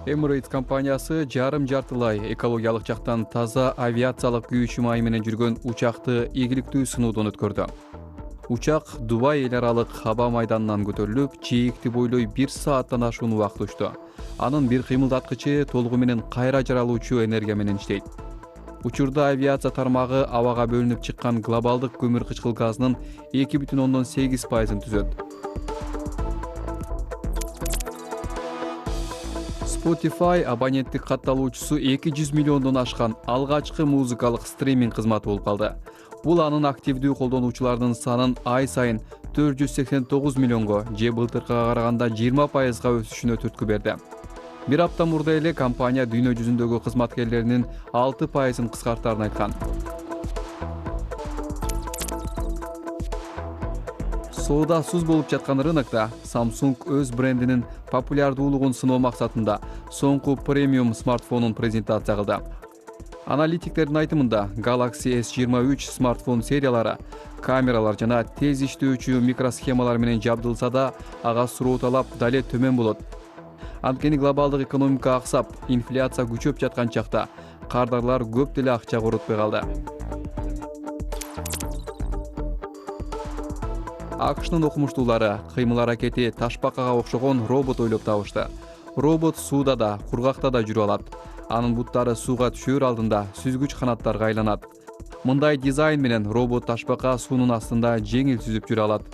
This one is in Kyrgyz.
Emirates компаниясы жарым-жартылай экологиялык жактан таза авиациялык күйүүчү май менен жүргөн учакты ийгиликтүү сыноодон өткөрдү. Учак Дубай эл аралык аба майданынан көтөрүлүп, жээкти бойлой 1 сааттан ашуун убакыт учту. Анын бир кыймылдаткычы толугу менен кайра жаралуучу энергия менен иштейт. Учурда авиация тармагы абага бөлүнүп чыккан глобалдык көмүр кычкыл газынын 2,8% түзөт. Spotify абоненттик катталуучусу 200 миллиондон ашкан алгачкы музыкалык стриминг кызматы болуп калды. Бул анын активдүү колдонуучулардын санын ай сайын 489 миллионго же былтыркыга караганда 20%га өсүшүнө түрткү берди. Бир апта мурда эле компания дүйнө жүзүндөгү кызматкерлеринин 6%-ын кыскартаарын айткан. Соодасыз болуп жаткан рынокто Samsung өз брендинин популярдуулугун сыноо максатында соңку премиум смартфонун презентация кылды. Аналитиктердин айтымында Galaxy S23 смартфон сериялары камералар жана тез иштөөчү микросхемалар менен жабдылса да, ага суроо талап дале төмөн болот. Анткени глобалдык экономика аксап, инфляция күчөп жаткан чакта кардарлар көп деле акча коротпой калды. АКШнын окумуштуулары кыймыл аракети ташбакага окшогон робот ойлоп табышты. Робот сууда да, кургакта да жүрө алат. Анын буттары сууга түшөр алдында сүзгүч канаттарга айланат. Мындай дизайн менен робот ташбака суунун астында жеңил сүзүп жүрө алат.